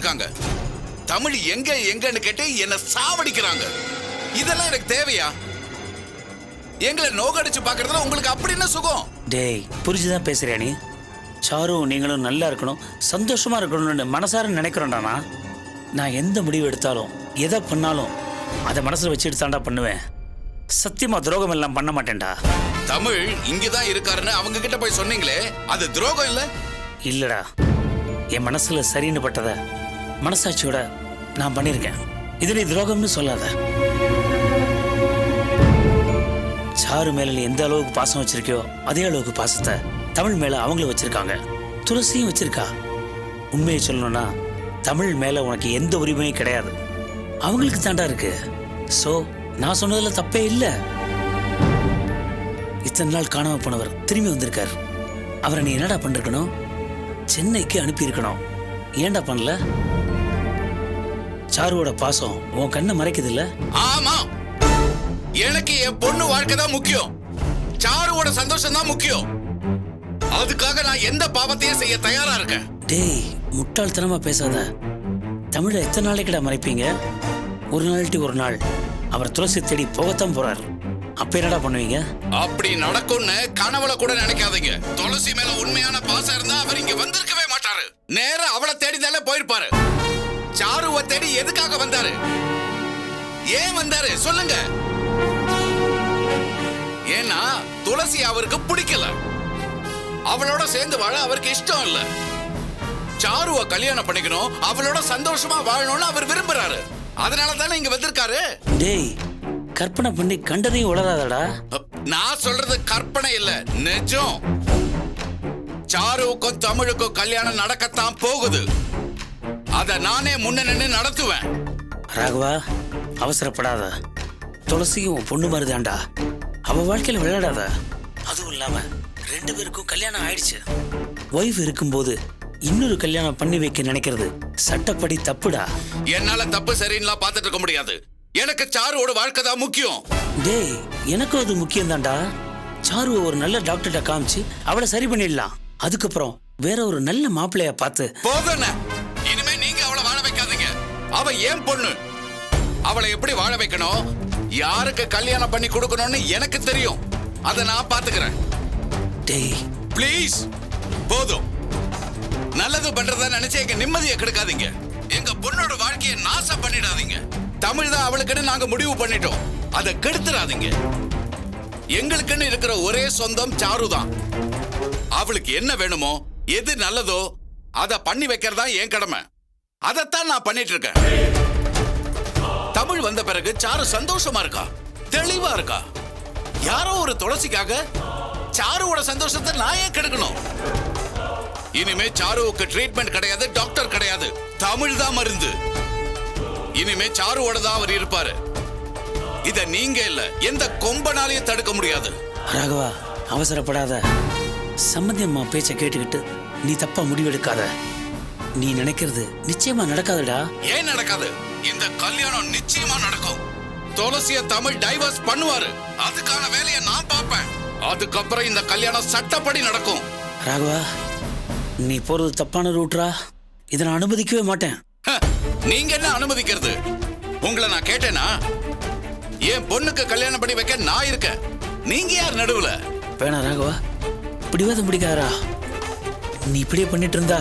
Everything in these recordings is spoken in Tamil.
வந்திருக்காங்க. தமிழ் எங்க எங்கன்னு கேட்டு என்ன சாவடிக்கிறாங்க. இதெல்லாம் எனக்கு தேவையா? எங்களை நோக்கடிச்சு பாக்குறதுல உங்களுக்கு அப்படி என்ன சுகம்? டேய், புரிஞ்சுதான் பேசுறியா நீ? சாரு நீங்களும் நல்லா இருக்கணும், சந்தோஷமா இருக்கணும்னு மனசார நினைக்கிறோம்டானா. நான் எந்த முடிவு எடுத்தாலும் எதை பண்ணாலும் அதை மனசுல வச்சு எடுத்தாண்டா பண்ணுவேன். சத்தியமா துரோகம் எல்லாம் பண்ண மாட்டேன்டா. தமிழ் இங்கதான் இருக்காருன்னு அவங்க கிட்ட போய் சொன்னீங்களே, அது துரோகம் இல்ல? இல்லடா, என் மனசுல சரின்னு பட்டத மனசாட்சியோட நான் பண்ணியிருக்கேன். இது நீ துரோகம்னு சொல்லாத. சாரு மேல நீ எந்த அளவுக்கு பாசம் வச்சிருக்கியோ அதே அளவுக்கு பாசத்தை தமிழ் மேல அவங்களும் வச்சிருக்காங்க. துளசியும் வச்சிருக்கா. உண்மையை சொல்லணும்னா தமிழ் மேல உனக்கு எந்த உரிமையும் கிடையாது, அவங்களுக்கு தாண்டா இருக்கு. சோ நான் சொன்னதுல தப்பே இல்லை. இத்தனை நாள் காணாம போனவர் திரும்பி வந்திருக்கார். அவரை நீ என்னடா பண்ணிருக்கணும்? சென்னைக்கு அனுப்பி இருக்கணும். ஏன்டா பண்ணல? சாருவோட பாசம் உன் கண்ணை மறைக்குது இல்ல? ஆமா, எனக்கு என் பொண்ணு வாழ்க்கை தான் முக்கியம். சாருவோட சந்தோஷம் தான் முக்கியம். அதுக்காக நான் எந்த பாவத்தையும் செய்ய தயாரா இருக்கேன். டேய், முட்டாள்தனமா பேசாத. தமிழை எத்தனை நாளைக்குடா மறைப்பீங்க? ஒரு நாள்ட்டி ஒரு நாள் அவர் துளசி தேடி போகத்தான் போறார். அப்ப என்னடா பண்ணுவீங்க? அப்படி நடக்கும்னு கனவுல கூட நினைக்காதீங்க. துளசி மேல உண்மையான பாசம் இருந்தா அவர் இங்க வந்திருக்கவே மாட்டாரு. நேரா அவளை தேடிதாலே போயிருப்பாரு. சாருவை தேடி எதுக்காக வந்தாரு? ஏன் வந்தாரு சொல்லுங்க. ஏன்னா துளசி அவருக்கு பிடிக்கல. அவளோட சேர்ந்து வாழ அவருக்கு இஷ்டம் இல்ல. சாருவை கல்யாணம் பண்ணிக்கணும், அவளோட சந்தோஷமா வாழணும்னு அவர் விரும்புறாரு. அதனால தானே இங்க வந்திருக்காரு. டேய், கற்பனை பண்ணி கண்டதையும் உளராதடா. நான் சொல்றது கற்பனை இல்ல, நிஜம். சாருவுக்கும் தமிழுக்கும் கல்யாணம் நடக்கத்தான் போகுது. அத நானே முன்ன நின்று நடத்துவேன். ராகவா, அவசரப்படாத. துளசியும் பொண்ணு மாதிரிதான்டா. அவ வாழ்க்கையில விளையாடாத. அதுவும் இல்லாம 2 பேருக்கும் கல்யாணம் ஆயிடுச்சு. ஒய்ஃப் இருக்கும்போது இன்னொரு கல்யாணம் பண்ணி வைக்க நினைக்கிறது சட்டப்படி தப்புடா. என்னால தப்பு சரின்னுலாம் பார்த்துட்டு இருக்க முடியாது. எனக்கு சாருவோட வாழ்க்கை தான் முக்கியம். டேய், எனக்கும் அது முக்கியம் தான்டா. சாருவை ஒரு நல்ல டாக்டர்கிட்ட காமிச்சு அவளை சரி பண்ணிடலாம். அதுக்கப்புறம் வேற ஒரு நல்ல மாப்பிள்ளைய பார்த்து. போதும், இனிமே நீங்க அவளை வாழ வைக்காதீங்க. அவ ஏன் பொண்ணு. அவளை எப்படி வாழ வைக்கணும், யாருக்கு கல்யாணம் பண்ணி கொடுக்கணும்னு எனக்கு தெரியும். அதை நான் பாத்துக்கிறேன். டேய் ப்ளீஸ், போதும். நல்லது பண்றதா நினைச்சு எங்க நிம்மதியை கெடுக்காதீங்க. எங்க பொண்ணோட வாழ்க்கையை நாசம் பண்ணிடாதீங்க. தமிழ் தான் அவளுக்குன்னு நாங்க முடிவு பண்ணிட்டோம். அதை கெடுத்துறாதீங்க. எங்களுக்குன்னு இருக்கிற ஒரே சொந்தம் சாரு தான். அவளுக்கு என்ன வேணுமோ, எது நல்லதோ அதை பண்ணி வைக்கிறதா என் கடமை. அதைத்தான் நான் பண்ணிட்டு இருக்கேன். தமிழ் வந்த பிறகு சாரு சந்தோஷமா இருக்கா, தெளிவா இருக்கா. யாரோ ஒரு துளசிக்காக சாருவோட சந்தோஷத்தை நான் ஏன் கெடுக்கணும்? இனிமே சாருவுக்கு ட்ரீட்மெண்ட் கிடையாது, டாக்டர் கிடையாது, தமிழ் தான் மருந்து. இனிமே சாருவோட தான் அவர் இருப்பாரு. இத நீங்க இல்ல எந்த கொம்பனாலையும் தடுக்க முடியாது. ராகவா, அவசரப்படாத. சம்பந்தி அம்மா பேச்ச கேட்டுக்கிட்டு நீ தப்பா முடிவெடுக்காத. நீ நினைக்கிறது நிச்சயமா நடக்காதுடா. ஏன் நடக்காது? இந்த கல்யாணம் நிச்சயமா நடக்கும். துளசிய தமிழ் டைவர்ஸ் பண்ணுவாரு. அதுக்கான வேலையை நான் பார்ப்பேன். அதுக்கப்புறம் இந்த கல்யாணம் சட்டப்படி நடக்கும். ராகவா, நீ போறது தப்பான ரூட்ரா. இதை நான் அனுமதிக்கவே மாட்டேன். நீங்க என்ன அனுமதிக்கிறது? உங்களை நான் கேட்டேனா? என் பொண்ணுக்கு கல்யாணம் பண்ணி வைக்க நான் இருக்கேன். நீங்க யார் நடுவுல? வேணா ராகவா, பிடிவாதம் பிடிக்காதரா. நீ இப்படியே பண்ணிட்டு இருந்தா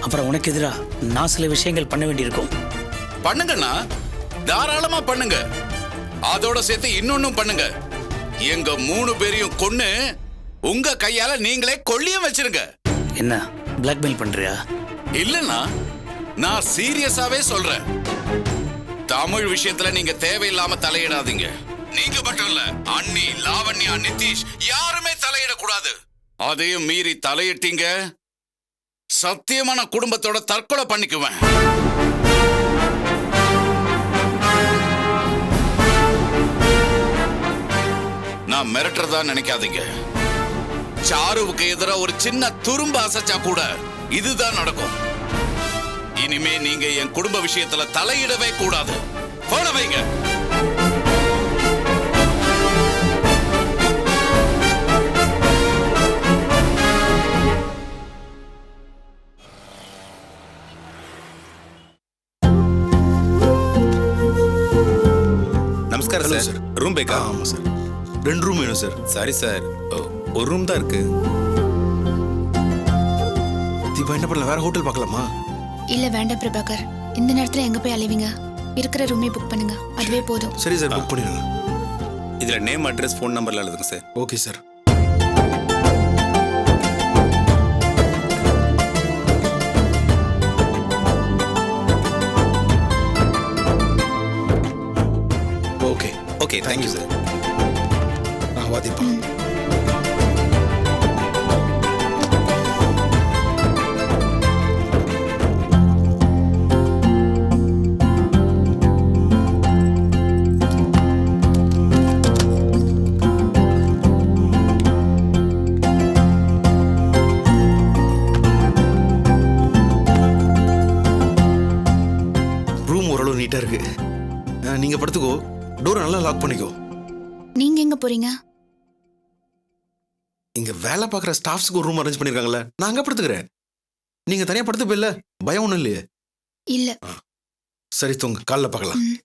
அப்புறம் உனக்கு எதிரா நான் சில விஷயங்கள் பண்ண வேண்டியிருக்கும். பண்ணுங்கண்ணா, தாராளமா பண்ணுங்க. அதோட சேர்த்து இன்னொன்னும் பண்ணுங்க. எங்க 3 பேரையும் கொன்னு உங்க கையால நீங்களே கொல்லியும் வச்சிருங்க. என்ன பிளாக்மெயில் பண்றியா? இல்லன்னா நான் சீரியஸாவே சொல்றேன். தமிழ் விஷயத்துல நீங்க தேவையில்லாம தலையிடாதீங்க. நீங்க மட்டும் இல்ல, அண்ணி, லாவண்யா, நிதிஷ் யாருமே தலையிடக்கூடாது. அதையும் மீறி தலையிட்டீங்க, சத்தியமா நான் குடும்பத்தோட தற்கொலை பண்ணிக்குவேன். நான் மிரட்டுறதா நினைக்காதீங்க. சாருவுக்கு எதிராக ஒரு சின்ன துரும்பு அசைச்சா கூட இதுதான் நடக்கும். இனிமே நீங்க என் குடும்ப விஷயத்துல தலையிடவே கூடாது. போன வைங்க. நமஸ்காரம் Hello, சார். sir. ரூம் பேக்கா? ஆமாம் சார் 2 ரூம் வேணும் சார். சாரி சார், ஒரு ரூம் தான் இருக்கு. தீபா என்ன பண்ணலாம், வேற ஹோட்டல் பார்க்கலாமா? இல்ல வேண்டாம் பிரபாகர், இந்த நேரத்துல எங்க போய் அலைவீங்க? இருக்கிற ரூமே புக் பண்ணுங்க, அதுவே போதும். சரி சார், புக் பண்ணிடுங்க. இதுல நேம், அட்ரஸ், ஃபோன் நம்பர்லாம் எழுதுங்க sir. Okay sir. Okay okay, thank you sir. வா தீபா. ரூம் ஓரளவு நீட்டா இருக்கு. நீங்க படுத்துக்கோ, டோர் நல்லா லாக் பண்ணிக்கோ. நீங்க எங்க போறீங்க? இங்க வேலை பார்க்குற ஸ்டாஃப்ஸ்க்கு ஒரு ரூம் அரேஞ்ச் பண்ணிருக்காங்கல்ல, நான் அங்க படுத்துக்கிறேன். நீங்க தனியா படுத்து போயில்ல, பயம் ஒண்ணும் இல்லையே. இல்ல. சரி தூங்க, காலைல பார்க்கலாம். ம்.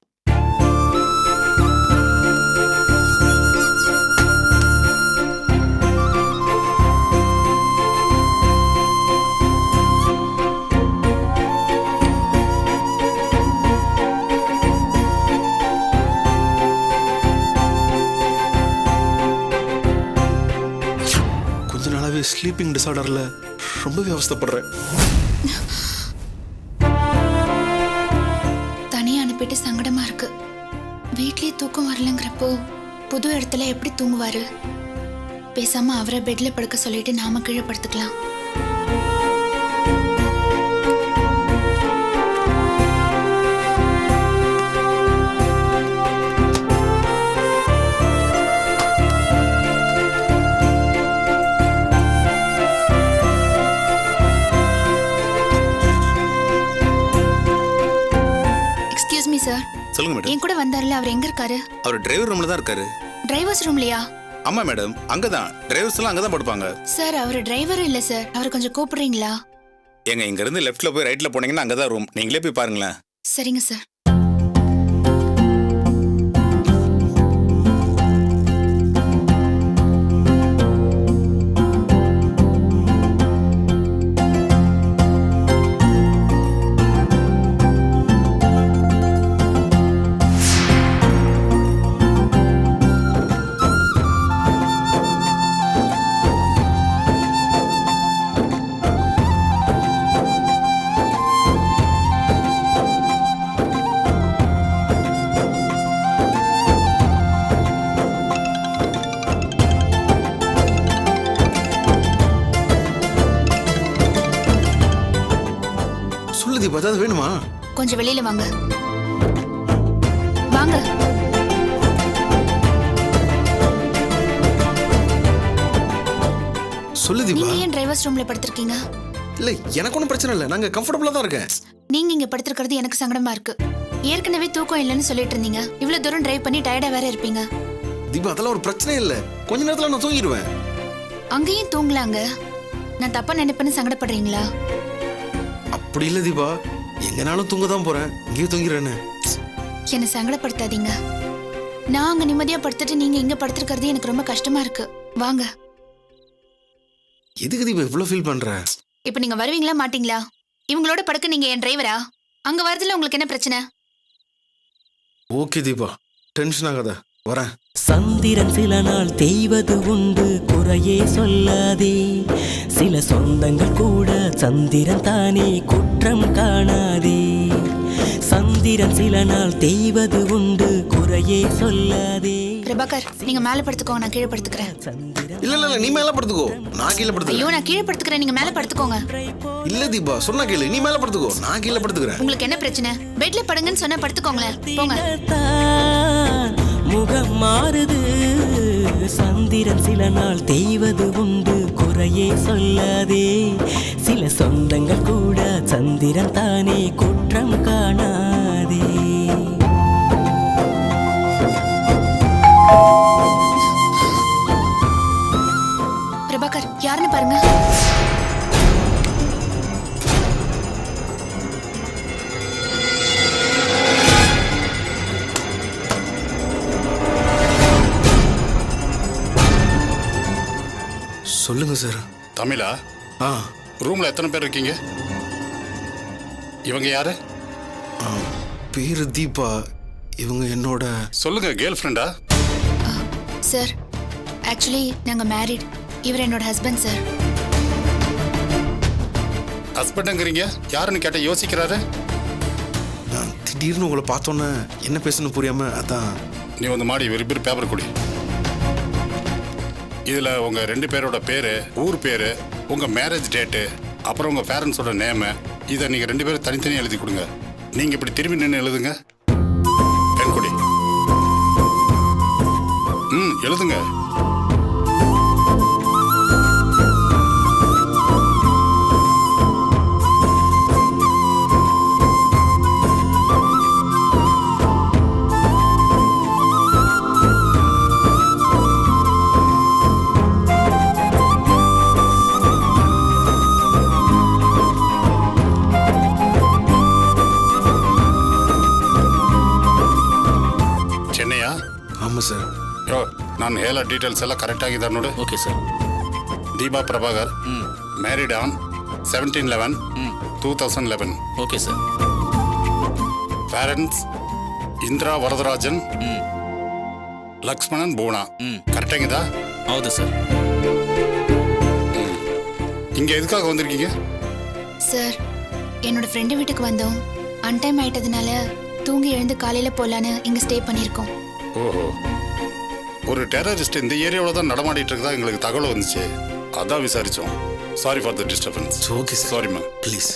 கொஞ்ச நாளாவே ஸ்லீப்பிங் டிசார்டர்ல ரொம்பவே அவஸ்தைப்படுறேன். தனியா அனுப்பிட்டு சங்கடமா இருக்கு. வீட்லயே தூக்கம் வரலங்கிறப்போ புது இடத்துல எப்படி தூங்குவாரு? பேசாம அவரை பெட்ல படுக்க சொல்லிட்டு நாம கீழே படுத்துக்கலாம். எக்ஸ்கியூஸ் மீ சார், சொல்லுங்க மேடம். என் கூட வந்தார்ல, அவர் எங்க இருக்காரு? அவர் டிரைவர் ரூம்ல தான் இருக்காரு. டிரைவர்ஸ் ரூம்லயா? ஆமா மேடம், அங்கதான். டிரைவர்ஸ் எல்லாம் அங்கதான் படுப்பாங்க. சார் அவர் டிரைவர் இல்ல சார், அவரை கொஞ்சம் கூப்பிடுறீங்களா? எங்க இங்க இருந்து லெஃப்ட்ல போய் ரைட்ல போனீங்கன்னா அங்கதான் ரூம். நீங்களே போய் பாருங்களேன். சரிங்க சார். சொல்லு தீபா, ஏதாவது வேணுமா? கொஞ்சம் வெளியில வாங்க. வாங்க. சொல்லு தீபா. நீங்க ஏன் டிரைவர்ஸ் ரூம்ல படுத்திருக்கீங்க? இல்ல, எனக்கு ஒன்றும் பிரச்சனை இல்லை, நாங்க கம்ஃபர்டபுளா தான் இருக்கேன். நீங்க இங்க படுத்திருக்கிறது எனக்கு சங்கடமா இருக்கு. ஏற்கனவே தூக்கம் இல்லைன்னு சொல்லிட்டு இருந்தீங்க. இவ்வளவு தூரம் டிரைவ் பண்ணி டயர்டா வேற இருப்பீங்க. தீபா, அதெல்லாம் ஒரு பிரச்சனை இல்லை, கொஞ்ச நேரத்துல நான் தூங்கிடுவேன். அங்கேயும் தூங்கலாங்க. நான் தப்பா நினைப்பேன்னு சங்கடப்படுறீங்களா? அப்படி இல்லை தீபா, எங்கனாலும் தூங்க தான் போறேன், இங்கேயே தூங்கிடுறேன்னு. என்னை சங்கடப்படுத்தாதீங்க. நான் அங்க நிம்மதியா படுத்துட்டு நீங்க இங்க படுத்திருக்கிறது எனக்கு ரொம்ப கஷ்டமா இருக்கு. வாங்க. எதுக்கு தீபா இவ்வளவு ஃபீல் பண்ற? இப்ப நீங்க வருவீங்களா மாட்டீங்களா? இவங்களோட படுக்க நீங்க என் டிரைவரா? அங்க வரதுல உங்களுக்கு என்ன பிரச்சனை? ஓகே தீபா, டென்ஷன் ஆகாத, வரேன். சந்திரன் சில நாள் தேய்வது உண்டு, குறையே சொல்லாதே. சில சொந்தங்கள் கூட சந்திரன் தானே, குற்றம் காணாதே. சந்திரன் சில நாள் தேய்வது உண்டு, குறையே சொல்லாதே. பிரபாகர், நீங்க மேல படுத்துக்கோங்க, நான் கீழே படுத்துக்கிறேன். இல்ல இல்ல, நீ மேல படுத்துக்கோ, நான் கீழே ஐயோ, படுத்துக்கிறேன். நான் கீழே படுத்துக்கிறேன், நீங்க மேல படுத்துக்கோங்க. இல்ல தீபா, சொன்னா கேளு, நீ மேல படுத்துக்கோ, நான் கீழே படுத்துக்கிறேன். உங்களுக்கு என்ன பிரச்சனை? பெட்ல படுங்கன்னு சொன்னா படுத்துக்கோங்களேன், போங்க. தான் முகம் மாறுது, சந்திரன் சில நாள் தேய்வது உண்டு, குறையே சொல்லாதே. சில சொந்தங்கள் கூட சந்திரன் தானே, குற்றம் காணாதே. பிரபாகர், யாருன்னு பாருங்க. சொல்லுங்க சார். தமிழா? ஆ ரூம்ல எத்தனை பேர் இருக்கீங்க? இவங்க யாரு? பேரு தீபா. இவங்க என்னோட சொல்லுங்க, கேர்ள் ஃப்ரெண்டா? சார் ஆக்சுவலி நாங்கள் மேரிட். இவர் என்னோட ஹஸ்பண்ட் சார். ஹஸ்பண்டுங்கிறீங்க, யாருன்னு கேட்ட யோசிக்கிறாரு. திடீர்னு உங்களை பார்த்தோன்னே என்ன பேசணும் புரியாம அதான். நீ வந்து மாடி விரும்பி பேப்பர் கொடு. இதுல உங்க 2 பேரோட பேரு, ஊர் பேரு, உங்க மேரேஜ் டேட்டு, அப்புறம் உங்க பேரண்ட்ஸோட நேமு, இதை நீங்க 2 பேரும் தனித்தனியாக எழுதி கொடுங்க. நீங்க இப்படி திரும்பி நின்று எழுதுங்க. பெண் கொடி. எழுதுங்க. சென்னையா? ஆமாம் சார். யோ, நான் ಹೇಳೋ ಡೀಟೇಲ್ಸ್ ಎಲ್ಲ ಕರೆಕ್ಟ್ ಆಗಿದೆ ನೋಡು. Okay sir. Deepa Prabhakar, married on 17/11/2011. Okay sir. Parents Indira Varadarajan, Lakshmanan ಬೋಣ. கரெக்ட் ஆகுதா? ಹೌದು சார். இங்க எதுக்காக வந்திருக்கீங்க? சார் என்னோட ஃப்ரெண்டு வீட்டுக்கு வந்தோம். அன்டைம் ஆயிட்டதுனால தூங்கி எழுந்து காலையில் போகலான்னு இங்கே ஸ்டே பண்ணியிருக்கோம். ஓஹோ, ஒரு டெரரிஸ்ட் இந்த ஏரியாவில் தான் நடமாடிட்டு இருக்கதா எங்களுக்கு தகவல் வந்துச்சு. அதான் விசாரிச்சோம். Sorry for the disturbance. Okay sir. சாரிம்மா. ப்ளீஸ்.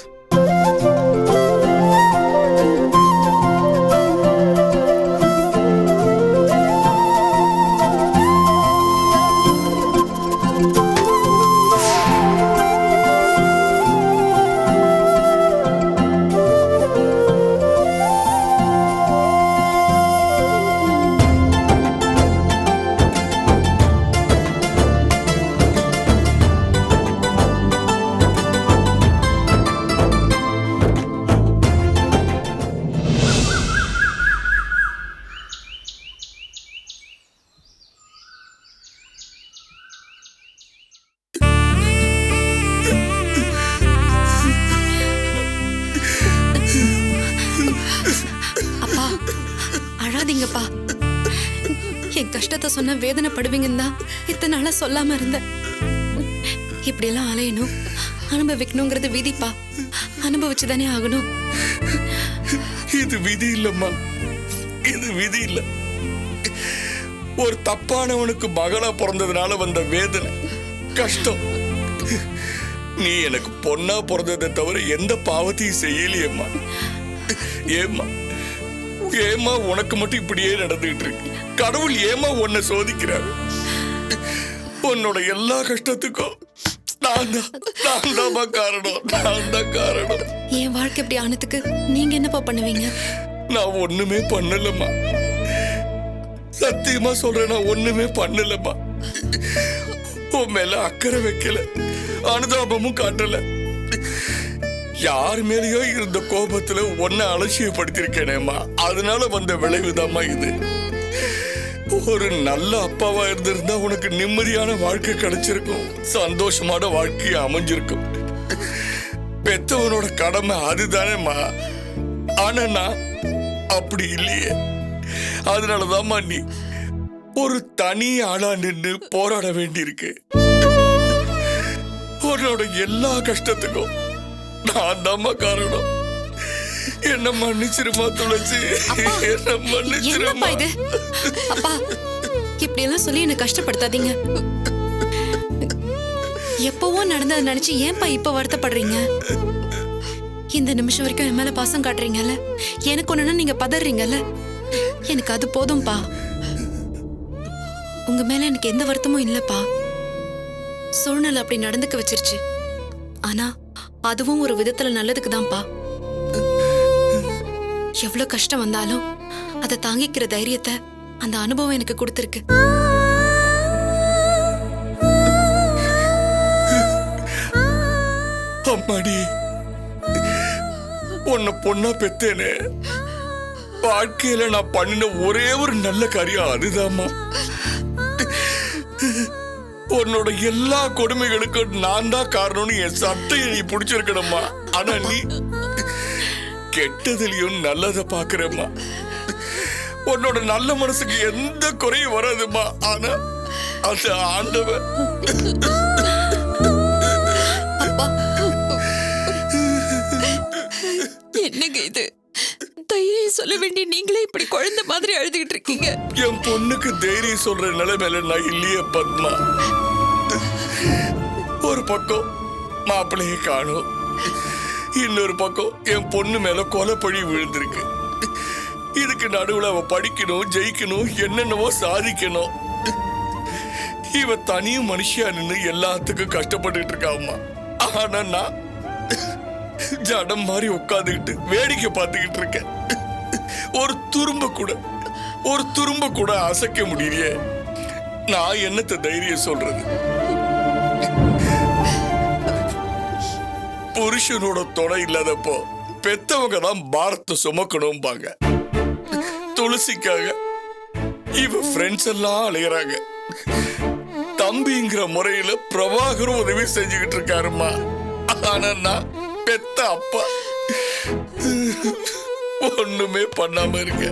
அழாதீங்கப்பா. என் கஷ்டத்தை சொன்ன வேதனைப்படுவீங்கன்னு தான் இத்தனை நாளா சொல்லாம இருந்தேன். இப்படியெல்லாம் அலையணும், அனுபவிக்கணுங்கிறது விதிப்பா. அனுபவிச்சுதானே ஆகணும். இது விதி இல்லம்மா, இது விதி இல்ல. ஒரு தப்பானவனுக்கு மகளா பிறந்ததுனால வந்த வேதனை, கஷ்டம். நீ எனக்கு பொண்ணா பிறந்ததை தவிர எந்த பாவத்தையும் செய்யலையேம்மா. ஏம்மா ஏமா உனக்கு மட்டும் இப்படியே நடந்துகிட்டு இருக்கு? கடவுள் ஏமா உன்னை சோதிக்கிறாரு? உன்னோட எல்லா கஷ்டத்துக்கும் நான் தான் காரணம். என் வாழ்க்கை இப்படி ஆனதுக்கு நீங்க என்னப்பா பண்ணுவீங்க? நான் ஒண்ணுமே பண்ணலம்மா. சத்தியமா சொல்றேன், நான் ஒண்ணுமே பண்ணலம்மா. உன் மேல அக்கறை வைக்கல, அனுதாபமும் காட்டல. யார் மேலேயோ இருந்த கோபத்துல உன்னை அலட்சியப்படுத்திருக்கேனேம்மா. அதனால வந்த விளைவுதாம்மா இது. ஒரு நல்ல அப்பாவா இருந்திருந்தா உனக்கு நிம்மதியான வாழ்க்கை கிடைச்சிருக்கும், சந்தோஷமான வாழ்க்கை அமைஞ்சிருக்கும். பெத்தவனோட கடமை அதுதானேம்மா. ஆனா நான் அப்படி இல்லையே. அதனாலதாம்மா நீ ஒரு தனி ஆளா நின்று போராட வேண்டியிருக்கு. உன்னோட எல்லா கஷ்டத்துக்கும் நான் தாம்மா காரணம். என்ன மன்னிச்சிருமா துளசி, என்ன மன்னிச்சிருமா. இது அப்பா இப்படி எல்லாம் சொல்லி என்ன கஷ்டப்படுத்தாதீங்க. எப்பவோ நடந்ததை நினைச்சு ஏன்பா இப்ப வருத்தப்படுறீங்க? இந்த நிமிஷம் வரைக்கும் என் மேல பாசம் காட்டுறீங்கல்ல, எனக்கு ஒண்ணுன்னா நீங்க பதறீங்கல்ல, எனக்கு அது போதும்பா. உங்க மேல எனக்கு எந்த வருத்தமும் இல்லப்பா. சூழ்நிலை அப்படி நடந்துக்க வச்சிருச்சு. ஆனா அதுவும் ஒரு விதத்துல நல்லதுக்கு தான்ப்பா. எவ்வளவு கஷ்டம் வந்தாலும் அதை தாங்கிக்கிற தைரியத்தை அந்த அனுபவம் எனக்கு கொடுத்திருக்கு. அம்மாடி, உன்னை பொண்ணா பெத்தேனே, வாழ்க்கையில நான் பண்ணின ஒரே ஒரு நல்ல காரியம் அதுதாம்மா. உன்னோட எல்லா கொடுமைகளுக்கும் நான் தான் காரணம்னு என் சட்டையை நீ பிடிச்சிருக்கணும்மா. ஆனா நீ கெட்டதுலயும் நல்லதை பாக்குறம்மா. உன்னோட நல்ல மனசுக்கு எந்த குறையும் வராதுமா. ஆனா அந்த ஆண்டவன் என்னங்க இது? தைரியம் சொல்ல வேண்டிய நீங்களே இப்படி குழந்தை மாதிரி அழுதுகிட்டு இருக்கீங்க. என் பொண்ணுக்கு தைரியம் சொல்ற நிலைமையில நான் இல்லையே பத்மா. ஒரு பக்கம் மாப்பிள்ளையை காணும், இன்னொரு பக்கம் என் பொண்ணு மேல கொலைப்பழி விழுந்திருக்கு. இதுக்கு நடுவுல அவ படிக்கணும், ஜெயிக்கணும், என்னென்னவோ சாதிக்கணும். இவ தனியும் மனுஷியா நின்று எல்லாத்துக்கும் கஷ்டப்பட்டுட்டு இருக்காமா. ஆனா நான் ஜடம் மாதிரி உட்காந்துக்கிட்டு வேடிக்கை பார்த்துக்கிட்டு இருக்கேன். ஒரு துரும்ப கூட அசைக்க முடியலையே. நான் என்னத்த தைரியம் சொல்றது? புருஷனோட துணை இல்லாதப்போ பெத்தவங்க தான் பாரத்தை சுமக்கணும்பாங்க. துளசிக்காக இவ ஃப்ரெண்ட்ஸ் எல்லாம் அலையறாங்க. தம்பிங்கிற முறையில பிரபாகரும் உதவி செஞ்சுக்கிட்டு இருக்காருமா. ஆனா நான் பெத்த அப்பா ஒண்ணுமே பண்ணாம இருக்க,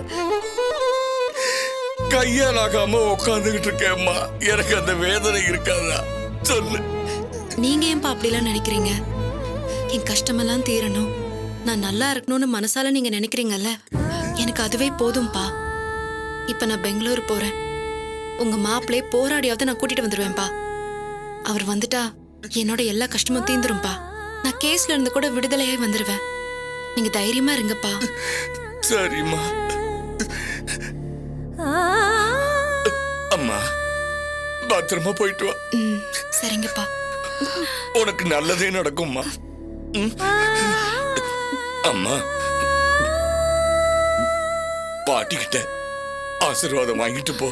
கையாலாகாம உட்காந்துக்கிட்டு இருக்கேம்மா. எனக்கு அந்த வேதனை இருக்காதா சொல்லு? நீங்க ஏன்பா அப்படிலாம் நினைக்கிறீங்க? என் கஷ்டமெல்லாம் தீரணும், நான் நல்லா இருக்கணும்னு மனசால நீங்க நினைக்கிறீங்கல்ல, எனக்கு அதுவே போதும்பா. இப்ப நான் பெங்களூர் போறேன். உங்க மாப்பிள்ளைய போராடியாவது நான் கூட்டிட்டு வந்துருவேன்பா. அவர் வந்துட்டா என்னோட எல்லா கஷ்டமும் தீந்துரும்பா. நான் கேஸ்ல இருந்து கூட விடுதலையாய் வந்துருவேன். நீங்க தைரியமா இருங்கப்பா. சரிம்மா. அம்மா பத்திரமா போயிட்டு வா. சரிங்கப்பா. உனக்கு நல்லதே நடக்கும்மா. அம்மா பாட்டிக்கிட்ட ஆசீர்வாதம் வாங்கிட்டு போ.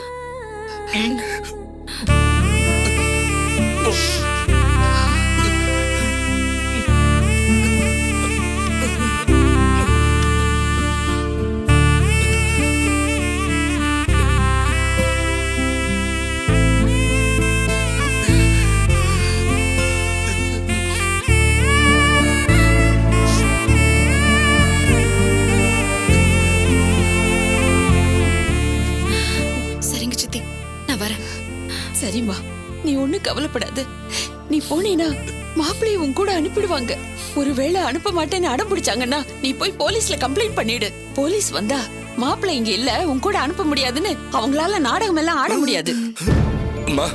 சரிம்மா, நீ ஒண்ணு கவலைப்படாத. நீ போனீனா மாப்பிள்ளைய உன் கூட அனுப்பிடுவாங்க. ஒருவேளை அனுப்ப மாட்டேன்னு அடம் பிடிச்சாங்கன்னா நீ போய் போலீஸ்ல கம்ப்ளைண்ட் பண்ணிடு. போலீஸ் வந்தா மாப்பிள்ளை இங்க இல்ல, உன் கூட அனுப்ப முடியாதுன்னு அவங்களால நாடகம் எல்லாம் ஆட முடியாது. அம்மா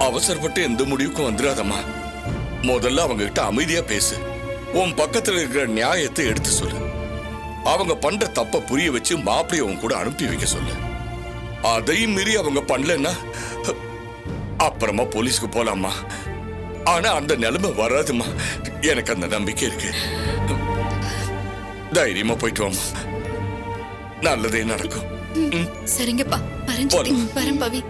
அவசரப்பட்டு எந்த முடிவுக்கும் வந்துடாதம்மா. முதல்ல அவங்க கிட்ட அமைதியா பேசு. உன் பக்கத்துல இருக்கிற நியாயத்தை எடுத்து சொல்லு. அவங்க பண்ற தப்ப புரிய வச்சு மாப்பிள்ளைய உன் கூட அனுப்பி வைக்க சொல்லு. அதையும் மீறி அவங்க பண்ணலன்னா அப்புறமா போலீஸ்க்கு போலாமா. ஆனா அந்த நிலைமை வராதுமா. எனக்கு அந்த நம்பிக்கை இருக்கு. தைரியமா போயிட்டு வாமா, நல்லதே நடக்கும். சரிங்கப்பா. வரேன் பவி.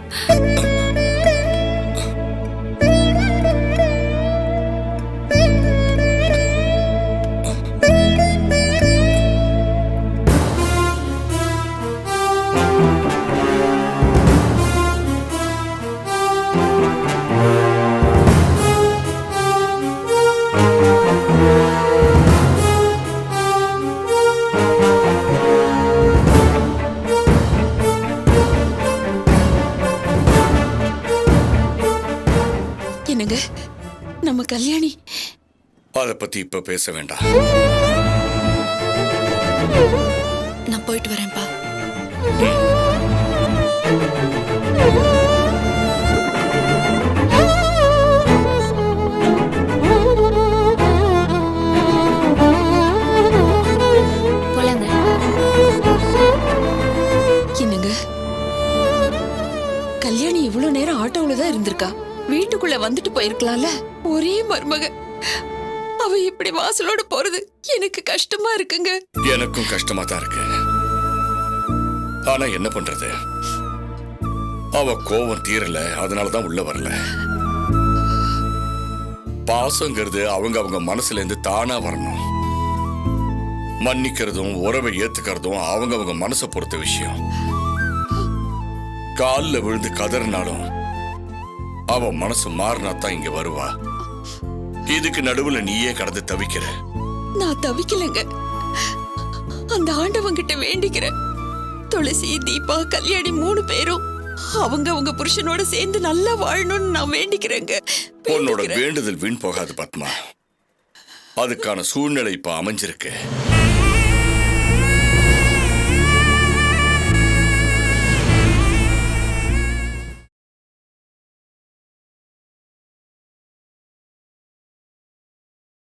என்னங்க, நம்ம கல்யாணி அதை பத்தி இப்ப பேச வேண்டாம். நான் போயிட்டு வரேன்ப்பா. என்னங்க, கல்யாணி இவ்வளவு நேரம் ஆட்டோல தான் இருந்திருக்கா. வீட்டுக்குள்ள வந்துட்டு போயிருக்கலாம்ல. ஒரே மருமக, அவ இப்படி வாசலோட போறது எனக்கு கஷ்டமா இருக்குங்க. எனக்கும் கஷ்டமா தான் இருக்கு. ஆனா என்ன பண்றது, அவ கோவம் தீரல, அதனாலதான் உள்ள வரல. பாசங்கிறது அவங்க மனசுல இருந்து தானா வரணும். மன்னிக்கிறதும் உறவை ஏத்துக்கிறதும் அவங்க மனசை பொறுத்த விஷயம். காலில் விழுந்து கதறினாலும் அவ மனசு மாறினா தான் இங்க வருவா. இதுக்கு நடுவுல நீயே கடந்து தவிக்கிற. நான் தவிக்கலைங்க. அந்த ஆண்டவங்கிட்ட வேண்டிக்கிறேன். துளசி, தீபா, கல்யாணி 3 பேரும் அவங்க புருஷனோட சேர்ந்து நல்லா வாழணும்னு நான் வேண்டிக்கிறேங்க. உன்னோட வேண்டுதல் வீண் போகாது பத்மா. அதுக்கான சூழ்நிலை இப்ப அமைஞ்சிருக்கு.